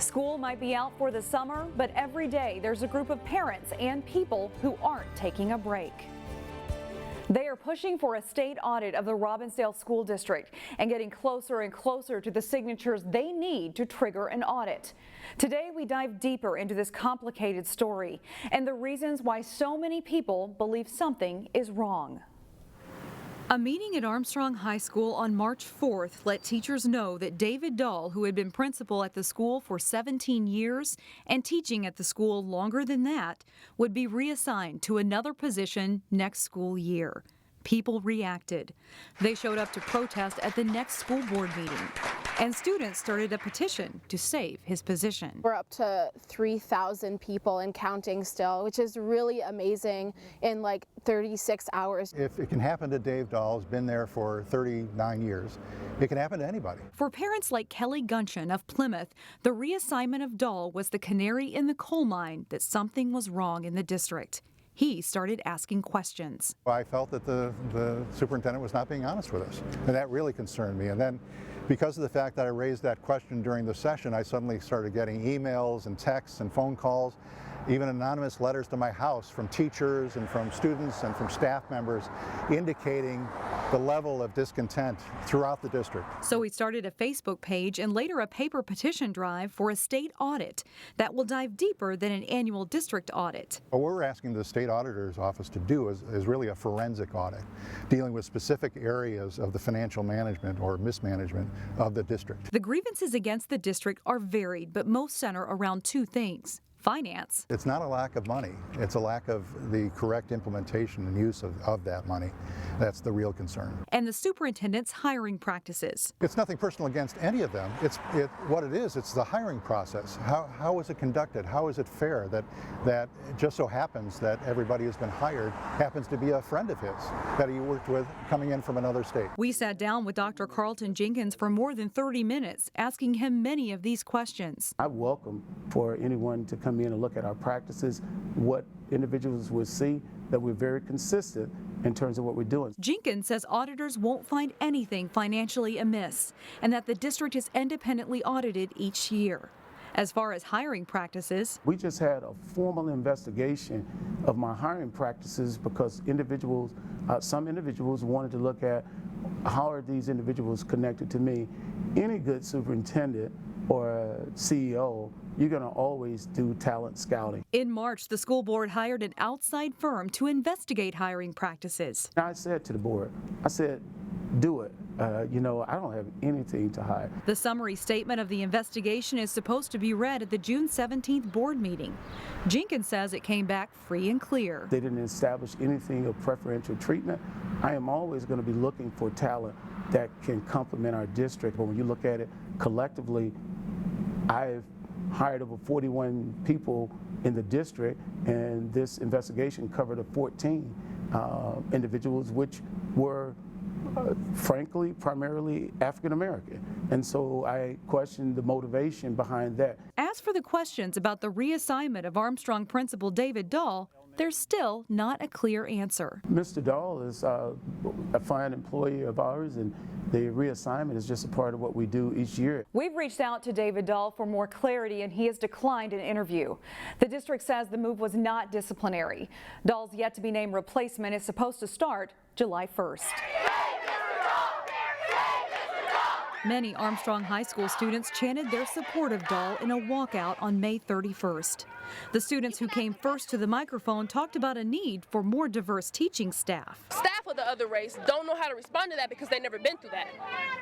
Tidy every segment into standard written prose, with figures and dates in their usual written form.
School might be out for the summer, but every day there's a group of parents and people who aren't taking a break. They are pushing for a state audit of the Robbinsdale School District and getting closer and closer to the signatures they need to trigger an audit. Today we dive deeper into this complicated story and the reasons why so many people believe something is wrong. A meeting at Armstrong High School on March 4th let teachers know that David Dahl, who had been principal at the school for 17 years and teaching at the school longer than that, would be reassigned to another position next school year. People reacted. They showed up to protest at the next school board meeting, and students started a petition to save his position. We're up to 3,000 people and counting still, which is really amazing in like 36 hours. If it can happen to Dave Dahl, who's been there for 39 years, it can happen to anybody. For parents like Kelly Gunshin of Plymouth, the reassignment of Dahl was the canary in the coal mine that something was wrong in the district. He started asking questions. I felt that the superintendent was not being honest with us, and that really concerned me. And then, because of the fact that I raised that question during the session, I suddenly started getting emails and texts and phone calls, even anonymous letters to my house from teachers and from students and from staff members indicating the level of discontent throughout the district. So he started a Facebook page and later a paper petition drive for a state audit that will dive deeper than an annual district audit. What we're asking the state auditor's office to do is really a forensic audit, dealing with specific areas of the financial management or mismanagement of the district. The grievances against the district are varied, but most center around two things. Finance. It's not a lack of money. It's a lack of the correct implementation and use of that money. That's the real concern. And the superintendent's hiring practices. It's nothing personal against any of them. What it is, it's the hiring process. How is it conducted? How is it fair that it just so happens that everybody who's been hired happens to be a friend of his that he worked with coming in from another state? We sat down with Dr. Carlton Jenkins for more than 30 minutes, asking him many of these questions. I welcome for anyone to come in and look at our practices. What individuals will see that we're very consistent in terms of what we're doing. Jenkins says auditors won't find anything financially amiss and that the district is independently audited each year. As far as hiring practices, we just had a formal investigation of my hiring practices because some individuals wanted to look at how are these individuals connected to me. Any good superintendent or CEO, you're going to always do talent scouting. In March, the school board hired an outside firm to investigate hiring practices. I said to the board, I said, do it. I don't have anything to hide. The summary statement of the investigation is supposed to be read at the June 17th board meeting. Jenkins says it came back free and clear. They didn't establish anything of preferential treatment. I am always going to be looking for talent that can complement our district. But when you look at it collectively, I've hired over 41 people in the district, and this investigation covered 14 individuals, which were frankly, primarily African American. And so I questioned the motivation behind that. As for the questions about the reassignment of Armstrong principal David Dahl, there's still not a clear answer. Mr. Dahl is a fine employee of ours, and the reassignment is just a part of what we do each year. We've reached out to David Dahl for more clarity, and he has declined an interview. The district says the move was not disciplinary. Dahl's yet to be named replacement is supposed to start July 1st. Many Armstrong High School students chanted their support of Dahl in a walkout on May 31st. The students who came first to the microphone talked about a need for more diverse teaching staff. Staff of the other race don't know how to respond to that because they've never been through that.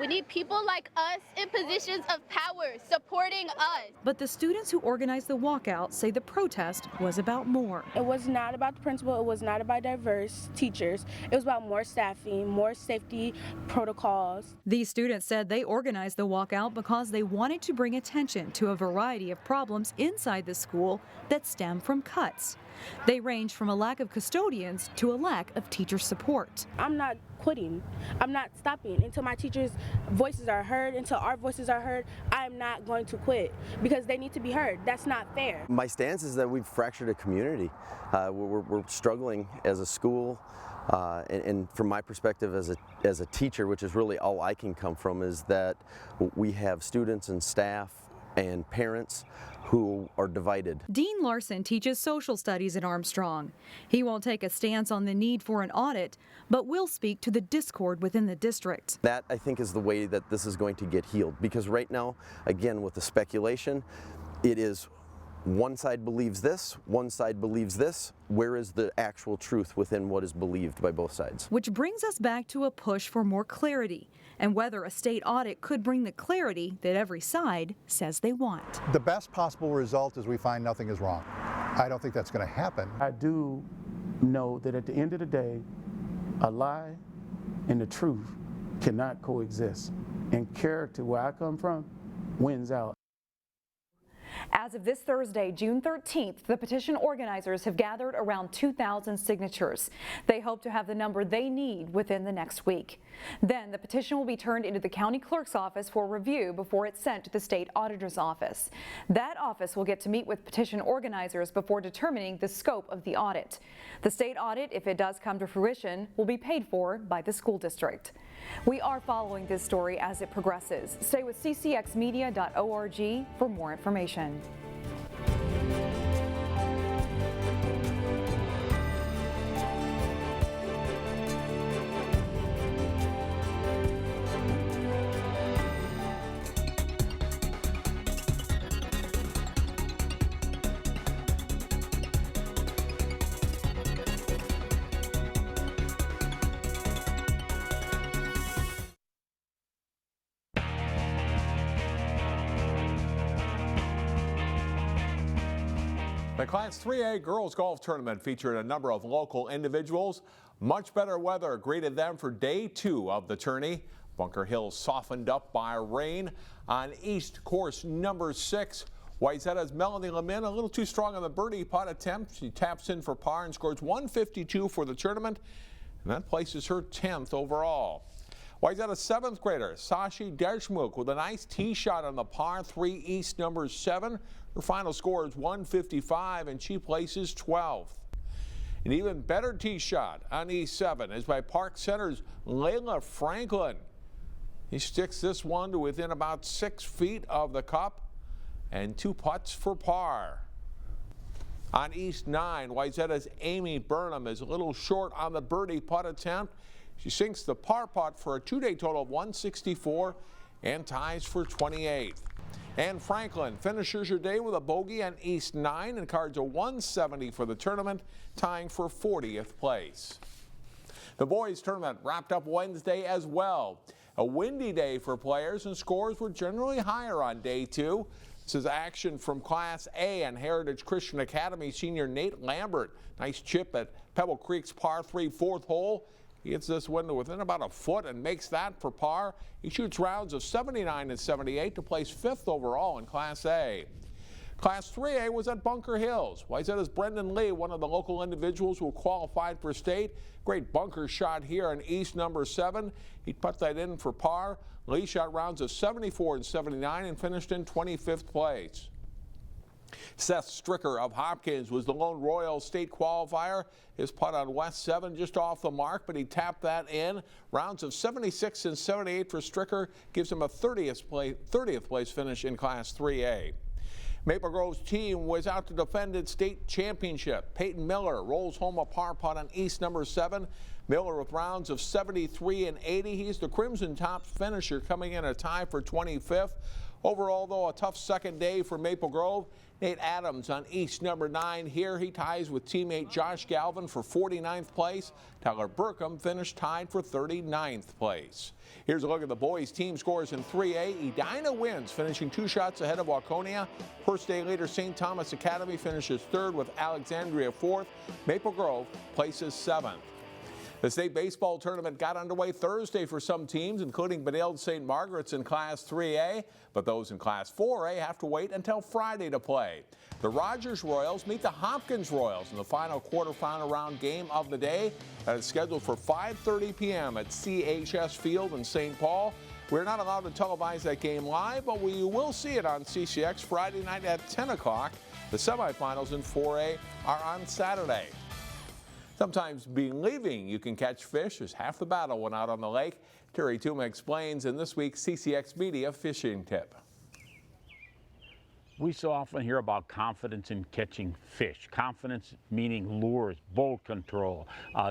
We need people like us in positions of power supporting us. But the students who organized the walkout say the protest was about more. It was not about the principal, it was not about diverse teachers. It was about more staffing, more safety protocols. These students said they organized the walkout because they wanted to bring attention to a variety of problems inside the school that stem from cuts. They range from a lack of custodians to a lack of teacher support. I'm not quitting. I'm not stopping until my teachers' voices are heard, until our voices are heard. I'm not going to quit because they need to be heard. That's not fair. My stance is that we've fractured a community. We're struggling as a school. And from my perspective as a teacher, which is really all I can come from, is that we have students and staff and parents who are divided. Dean Larson teaches social studies at Armstrong. He won't take a stance on the need for an audit, but will speak to the discord within the district. That, I think, is the way that this is going to get healed, because right now, again, with the speculation, it is one side believes this, one side believes this. Where is the actual truth within what is believed by both sides? Which brings us back to a push for more clarity and whether a state audit could bring the clarity that every side says they want. The best possible result is we find nothing is wrong. I don't think that's going to happen. I do know that at the end of the day, a lie and the truth cannot coexist. And character, where I come from, wins out. As of this Thursday, June 13th, the petition organizers have gathered around 2,000 signatures. They hope to have the number they need within the next week. Then the petition will be turned into the county clerk's office for review before it's sent to the state auditor's office. That office will get to meet with petition organizers before determining the scope of the audit. The state audit, if it does come to fruition, will be paid for by the school district. We are following this story as it progresses. Stay with ccxmedia.org for more information. The Class 3A girls golf tournament featured a number of local individuals. Much better weather greeted them for day 2 of the tourney. Bunker Hill softened up by rain on East course number 6. Wayzata's Melanie Lemin a little too strong on the birdie putt attempt. She taps in for par and scores 152 for the tournament, and that places her 10th overall. Wayzata's 7th grader Sashi Dershmuk with a nice tee shot on the par 3 East number 7. Her final score is 155 and she places 12th. An even better tee shot on East 7 is by Park Center's Layla Franklin. He sticks this one to within about 6 feet of the cup and 2 putts for par. On East 9, Wayzata's Amy Burnham is a little short on the birdie putt attempt. She sinks the par putt for a 2-day total of 164 and ties for 28th. And Franklin finishes her day with a bogey on East 9 and cards a 170 for the tournament, tying for 40th place. The boys tournament wrapped up Wednesday as well. A windy day for players, and scores were generally higher on day 2. This is action from Class A and Heritage Christian Academy senior Nate Lambert. Nice chip at Pebble Creek's par 3 4th hole. He hits this one to within about a foot and makes that for par. He shoots rounds of 79 and 78 to place 5th overall in Class A. Class 3A was at Bunker Hills. Wayzata's Brendan Lee, one of the local individuals who qualified for state. Great bunker shot here on East number 7. He put that in for par. Lee shot rounds of 74 and 79 and finished in 25th place. Seth Stricker of Hopkins was the lone Royal State qualifier. His putt on West 7 just off the mark, but he tapped that in. Rounds of 76 and 78 for Stricker gives him a 30th place finish in Class 3A. Maple Grove's team was out to defend its state championship. Peyton Miller rolls home a par putt on East number 7. Miller with rounds of 73 and 80. He's the Crimson top finisher, coming in a tie for 25th. Overall, though, a tough second day for Maple Grove. Nate Adams on East number 9. Here he ties with teammate Josh Galvin for 49th place. Tyler Burkham finished tied for 39th place. Here's a look at the boys' team scores in 3A. Edina wins, finishing 2 shots ahead of Waconia. First day leader St. Thomas Academy finishes 3rd with Alexandria 4th. Maple Grove places 7th. The state baseball tournament got underway Thursday for some teams, including Benilde St. Margaret's in Class 3A, but those in Class 4A have to wait until Friday to play. The Rogers Royals meet the Hopkins Royals in the final quarterfinal round game of the day. That is scheduled for 5:30 p.m. at CHS Field in St. Paul. We're not allowed to televise that game live, but we will see it on CCX Friday night at 10 o'clock. The semifinals in 4A are on Saturday. Sometimes believing you can catch fish is half the battle when out on the lake. Terry Tuma explains in this week's CCX Media Fishing Tip. We so often hear about confidence in catching fish. Confidence meaning lures, boat control,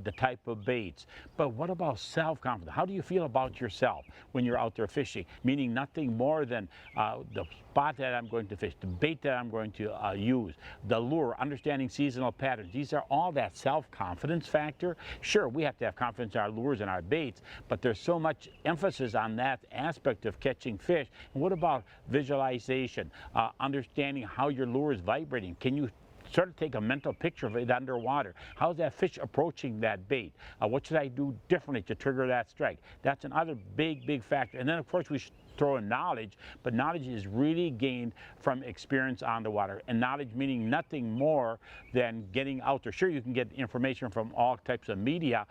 the type of baits. But what about self-confidence? How do you feel about yourself when you're out there fishing? Meaning nothing more than the spot that I'm going to fish, the bait that I'm going to use, the lure, understanding seasonal patterns. These are all that self-confidence factor. Sure, we have to have confidence in our lures and our baits, but there's so much emphasis on that aspect of catching fish. And what about visualization? Understanding how your lure is vibrating. Can you sort of take a mental picture of it underwater? How's that fish approaching that bait? What should I do differently to trigger that strike? That's another big factor. And then of course we should throw in knowledge, but knowledge is really gained from experience on the water. And knowledge meaning nothing more than getting out there. Sure, you can get information from all types of media,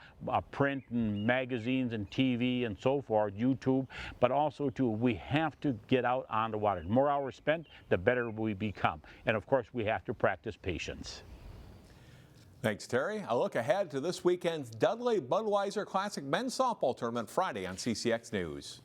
print and magazines and TV and so forth, YouTube, but also too, we have to get out on the water. The more hours spent, the better we become. And of course, we have to practice patience. Thanks, Terry. A look ahead to this weekend's Dudley Budweiser Classic Men's Softball Tournament Friday on CCX News.